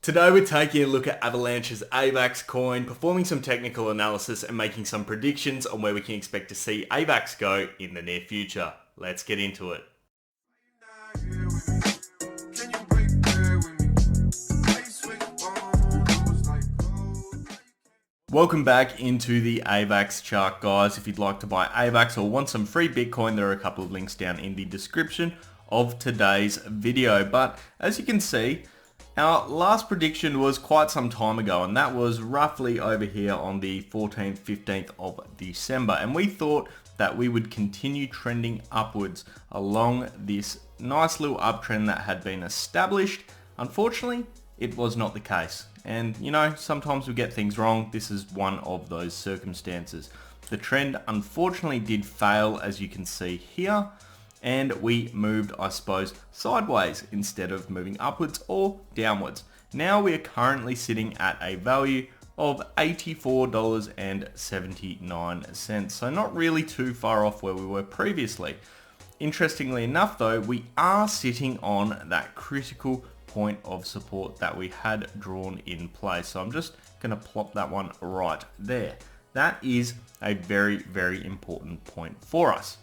Today we're taking a look at Avalanche's Avax coin, performing some technical analysis and making some predictions on where we can expect to see Avax go in the near future. Let's get into it. Welcome back into the Avax chart, guys. If you'd like to buy Avax or want some free Bitcoin, there are a couple of links down in the description of today's video. But as you can see, our last prediction was quite some time ago, and that was roughly over here on the 14th, 15th of December. And we thought that we would continue trending upwards along this nice little uptrend that had been established. Unfortunately, it was not the case. And you know, sometimes we get things wrong. This is one of those circumstances. The trend unfortunately did fail, as you can see here. And we moved, I suppose, sideways instead of moving upwards or downwards. Now we are currently sitting at a value of $84.79. So not really too far off where we were previously. Interestingly enough though, we are sitting on that critical point of support that we had drawn in place. So I'm just going to plop that one right there. That is a very, very important point for us.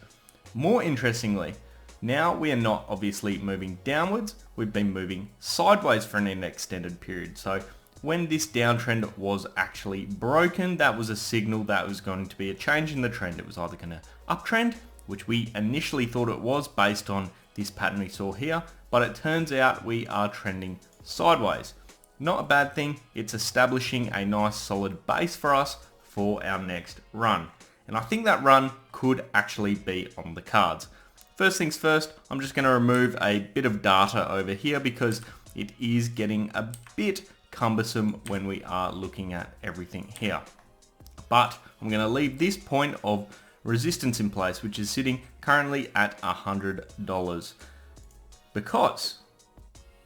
More interestingly, now we are not obviously moving downwards, we've been moving sideways for an extended period. So when this downtrend was actually broken, that was a signal that was going to be a change in the trend. It was either going to uptrend, which we initially thought it was based on this pattern we saw here, but it turns out we are trending sideways. Not a bad thing, it's establishing a nice solid base for us for our next run. And I think that run could actually be on the cards. First things first, I'm just going to remove a bit of data over here because it is getting a bit cumbersome when we are looking at everything here. But I'm going to leave this point of resistance in place, which is sitting currently at $100, because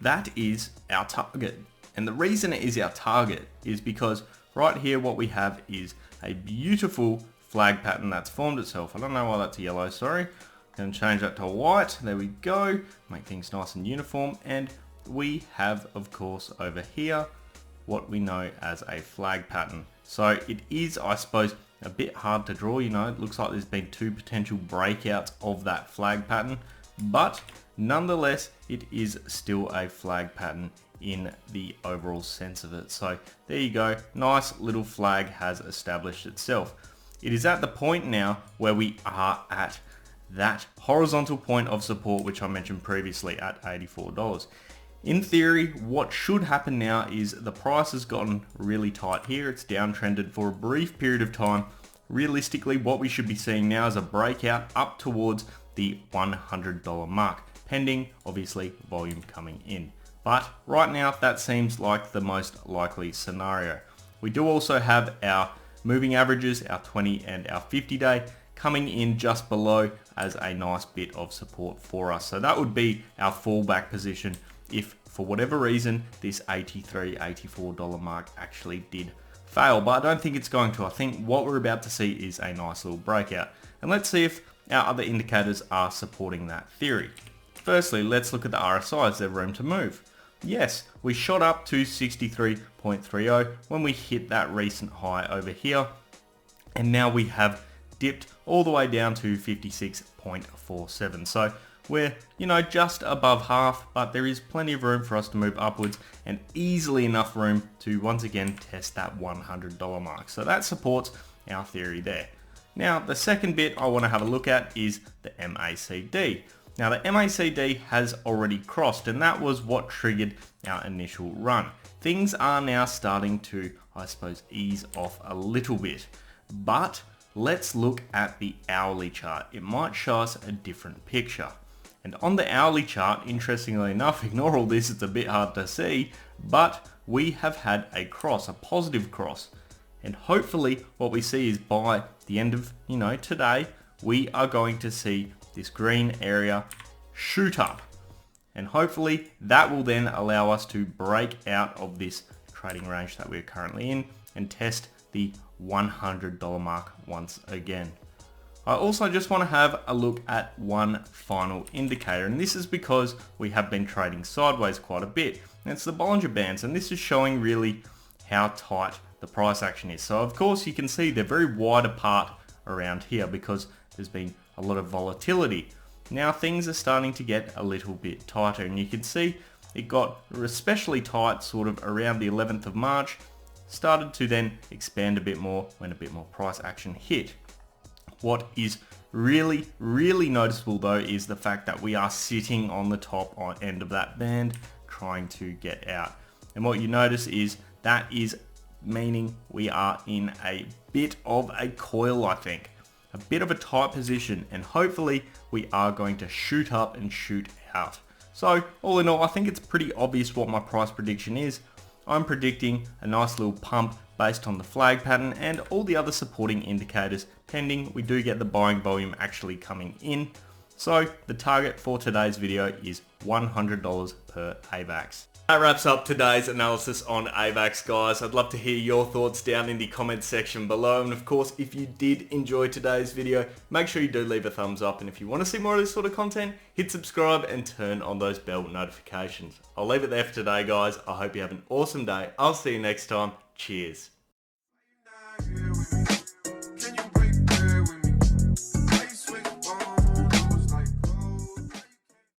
that is our target. And the reason it is our target is because right here what we have is a beautiful flag pattern that's formed itself. I don't know why that's yellow, sorry. I'm going to change that to white. There we go. Make things nice and uniform. And we have, of course, over here what we know as a flag pattern. So it is, I suppose, a bit hard to draw. You know, it looks like there's been two potential breakouts of that flag pattern, but nonetheless, it is still a flag pattern in the overall sense of it. So there you go. Nice little flag has established itself. It is at the point now where we are at that horizontal point of support, which I mentioned previously at $84. In theory, what should happen now is the price has gotten really tight here. It's downtrended for a brief period of time. Realistically, what we should be seeing now is a breakout up towards the $100 mark, pending obviously volume coming in. But right now, that seems like the most likely scenario. We do also have our moving averages, our 20 and our 50 day, coming in just below as a nice bit of support for us. So that would be our fallback position if for whatever reason this $83, $84 mark actually did fail. But I don't think it's going to. I think what we're about to see is a nice little breakout. And let's see if our other indicators are supporting that theory. Firstly, let's look at the RSI. Is there room to move? Yes, we shot up to 63.30 when we hit that recent high over here. And now we have dipped all the way down to 56.47. So we're, you know, just above half, but there is plenty of room for us to move upwards and easily enough room to once again test that $100 mark. So that supports our theory there. Now, the second bit I want to have a look at is the MACD. Now, the MACD has already crossed, and that was what triggered our initial run. Things are now starting to, I suppose, ease off a little bit, but let's look at the hourly chart. It might show us a different picture. And on the hourly chart, interestingly enough, ignore all this, it's a bit hard to see, but we have had a cross, a positive cross. And hopefully what we see is by the end of, you know, today, we are going to see this green area shoot up. And hopefully that will then allow us to break out of this trading range that we're currently in and test the $100 mark once again. I also just want to have a look at one final indicator, and this is because we have been trading sideways quite a bit. and it's the Bollinger Bands, and this is showing really how tight the price action is. So of course you can see they're very wide apart around here because there's been a lot of volatility. Now things are starting to get a little bit tighter, and you can see it got especially tight sort of around the 11th of March, started to then expand a bit more when a bit more price action hit. What is really noticeable though is the fact that we are sitting on the top end of that band trying to get out. And what you notice is that is meaning we are in a bit of a coil, I think. A bit of a tight position, and hopefully we are going to shoot up and shoot out. So all in all, I think it's pretty obvious what my price prediction is. I'm predicting a nice little pump based on the flag pattern and all the other supporting indicators, pending we do get the buying volume actually coming in. So the target for today's video is $100 per Avax. That wraps up today's analysis on Avax, guys. I'd love to hear your thoughts down in the comments section below. And of course, if you did enjoy today's video, make sure you do leave a thumbs up. And if you want to see more of this sort of content, hit subscribe and turn on those bell notifications. I'll leave it there for today, guys. I hope you have an awesome day. I'll see you next time. Cheers.